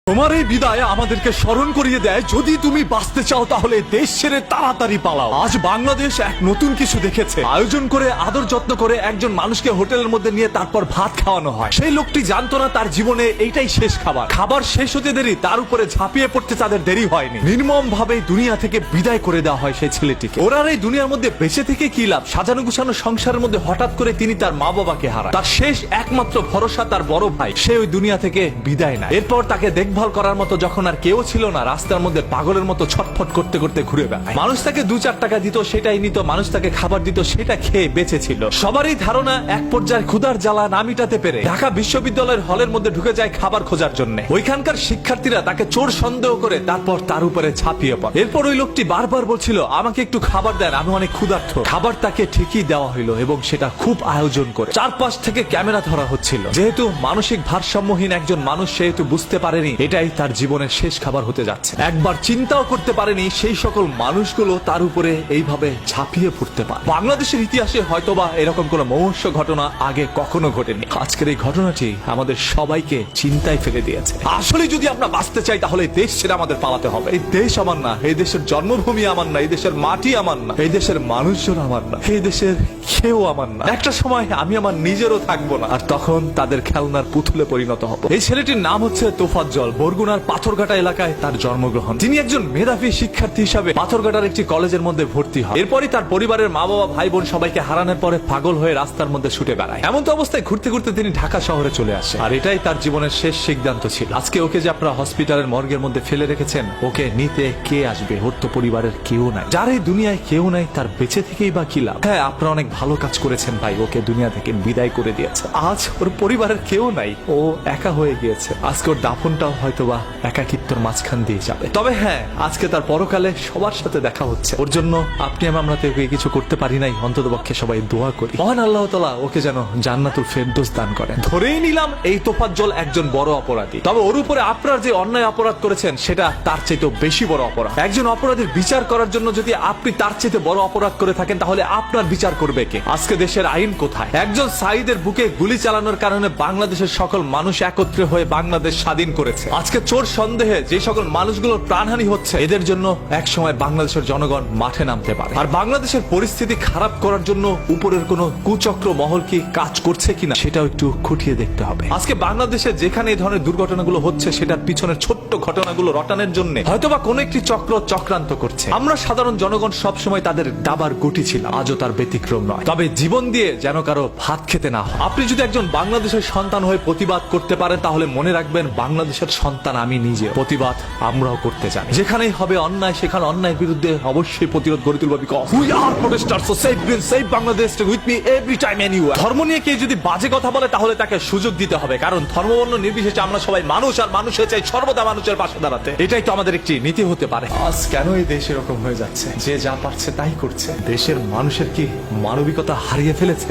তোমার এই বিদায় আমাদেরকে স্মরণ করিয়ে দেয়, যদি তুমি বাঁচতে চাও তাহলে দেশ ছেড়ে তাড়াতাড়ি পালাও। আজ বাংলাদেশ এক নতুন কিছু দেখেছে। আয়োজন করে আদর যত্ন করে একজন মানুষকে হোটেলের মধ্যে নিয়ে তারপর ভাত খাওয়ানো হয়। সেই লোকটি জানতো না তার জীবনে এইটাই শেষ খাবার। খাবার শেষ হতে দেরি, তার উপরে ঝাঁপিয়ে পড়তে তাদের দেরি হয়নি। নির্মম ভাবে দুনিয়া থেকে বিদায় করে দেওয়া হয় সেই ছেলেটিকে। ওরা এই দুনিয়ার মধ্যে বেঁচে থেকে কি লাভ? সাজানো গুছানো সংসারের মধ্যে হঠাৎ করে তিনি তার মা বাবাকে হারান। তার শেষ একমাত্র ভরসা তার বড় ভাই, সে ওই দুনিয়া থেকে বিদায় নেয়। এরপর তাকে দেখভাল করার মতো যখন আর কেউ ছিল না, রাস্তার মধ্যে পাগলের মতো ছটফট করতে করতে ঘুরে বেড়ায়। মানুষ তাকে 2-4 টাকা দিত, সেটাই নিত। মানুষ তাকে খাবার দিত, সেটা খেয়ে বেঁচে ছিল। সবারই ধারণা এক পর্যায়ে ক্ষুধার জ্বালা না মিটাতে পেরে ঢাকা বিশ্ববিদ্যালয়ের হলের মধ্যে ঢুকে যায় খাবার খোঁজার জন্য। ওইখানকার শিক্ষার্থীরা তাকে চোর সন্দেহ করে তারপর তার উপরে ঝাঁপিয়ে পড়ে। এরপর ওই লোকটি বারবার বলছিল, আমাকে একটু খাবার দেন, আমি অনেক ক্ষুধার্ত। খাবার তাকে ঠিকই দেওয়া হইলো এবং সেটা খুব আয়োজন করে। চারপাশ থেকে ক্যামেরা ধরা হচ্ছিল। যেহেতু মানসিক ভারসাম্যহীন একজন মানুষ, সেহেতু বুঝতে পারেনি এটাই তার জীবনের শেষ খাবার হতে যাচ্ছে। একবার চিন্তাও করতে পারেনি সেই সকল মানুষগুলো তার উপরে এইভাবে ঝাঁপিয়ে পড়তে পারে। বাংলাদেশের ইতিহাসে হয়তোবা এরকম কোন মহর্ষ ঘটনা আগে কখনো ঘটেনি। আজকের এই ঘটনাটি আমাদের সবাইকে চিন্তায় ফেলে দিয়েছে। আসলে যদি আমরা বাঁচতে চাই তাহলে এই দেশ ছেড়ে আমাদের পালাতে হবে। এই দেশ আমার না, এই দেশের জন্মভূমি আমার না, এই দেশের মাটি আমার না, এই দেশের মানুষজন আমার না, এই দেশের কেউ আমার না। একটা সময় আমি আমার নিজেরও থাকবো না, আর তখন তাদের খেলনার পুতুলে পরিণত হব। এই ছেলেটির নাম হচ্ছে তোফাজ্জল। বরগুনার পাথরঘাটা এলাকায় তার জন্মগ্রহণ। তিনি একজন মেধাবী শিক্ষার্থী হিসাবে পাথরঘাটার একটি কলেজের মধ্যে ভর্তি হয়। এরপরই তার পরিবারের মা বাবা ভাই বোন সবাইকে হারানোর পরে পাগল হয়ে রাস্তার মধ্যে ছুটে বেড়ায়। এমন তো অবস্থায় ঘুরতে ঘুরতে তিনি ঢাকা শহরে চলে আসে, আর এটাই তার জীবনের শেষ সিদ্ধান্ত ছিল। আজকে ওকে যে আপনারা হসপিটালের মর্গের মধ্যে ফেলে রেখেছেন, ওকে নিতে কে আসবে? ওর তো পরিবারের কেউ নাই। যার এই দুনিয়ায় কেউ নাই, তার বেঁচে থেকেই বা কি লাভ? হ্যাঁ, আপনারা অনেক ভালো কাজ করেছেন ভাই, ওকে দুনিয়া থেকে বিদায় করে দিয়েছে। আজ ওর পরিবারের কেউ নাই, ও একা হয়ে গিয়েছে। আজকে ওর দাফনটাও হয়তোবা একাকিত্বর মাঝখান দিয়ে যাবে। তবে হ্যাঁ, আজকে তার পরকালে সবার সাথে দেখা হচ্ছে। ওর জন্য আপনি আমরা তো ওকে কিছু করতে পারি নাই, অন্ততপক্ষে সবাই দোয়া করি মহান আল্লাহ তাআলা ওকে যেন জান্নাতুল ফেরদৌস দান করেন। ধরেই নিলাম এই তোফাজ্জল একজন বড় অপরাধী, তবে ওর উপরে আপনার যে অন্যায় অপরাধ করেছেন সেটা তার চাইতেও বেশি বড় অপরাধ। একজন অপরাধীর বিচার করার জন্য যদি আপনি তার চাইতে বড় অপরাধ করে থাকেন, তাহলে আপনার বিচার করবে কে? আজকে দেশের আইন কোথায়? একজন সাঈদের বুকে গুলি চালানোর কারণে বাংলাদেশের সকল মানুষ একত্রে হয়ে বাংলাদেশ স্বাধীন করেছে। আজকে চোর সন্দেহে যে সকল মানুষগুলোর প্রাণহানি হচ্ছে, এদের জন্য এক সময় বাংলাদেশের জনগণ মাঠে নামতে পারে। আর বাংলাদেশের পরিস্থিতি খারাপ করার জন্য উপরের কোন কুচক্র মহল কি কাজ করছে কিনা, সেটাও একটু খুঁটিয়ে দেখতে হবে। আজকে বাংলাদেশে যেখানে এই ধরনের দুর্ঘটনাগুলো হচ্ছে, সেটার পিছনের ছোট্ট ঘটনাগুলো রটানোর জন্য হয়তোবা কোন একটি চক্র চক্রান্ত করছে। আমরা সাধারণ জনগণ সবসময় তাদের দাবার গুটি ছিলাম, আজও তার ব্যতিক্রম নয়। তবে জীবন দিয়ে যেন কারো ভাত খেতে না হয়। আপনি যদি একজন বাংলাদেশের সন্তান হয়ে প্রতিবাদ করতে পারেন, তাহলে মনে রাখবেন বাংলাদেশের সন্তান আমি নিজে। প্রতিবাদ আমরাও করতে জানি। যেখানেই হবে অন্যায়, সেখানে অন্যায়ের বিরুদ্ধে অবশ্যই প্রতিরোধ গড়ে তুলব। Because we are protesters, so save green, save Bangladesh, with me every time anywhere. ধর্ম নিয়ে কেউ যদি বাজে কথা বলে, তাহলে তাকে সুযোগ দিতে হবে, কারণ ধর্মবর্ণ নির্বিশেষে আমরা সবাই মানুষ, আর মানুষের চাই সর্বদা মানুষের পাশে দাঁড়াতে। এটাই তো আমাদের একটি নীতি হতে পারে। আজ কেন এই দেশ এরকম হয়ে যাচ্ছে? যে যা পারছে তাই করছে। দেশের মানুষের কি মানবিকতা হারিয়ে ফেলেছে?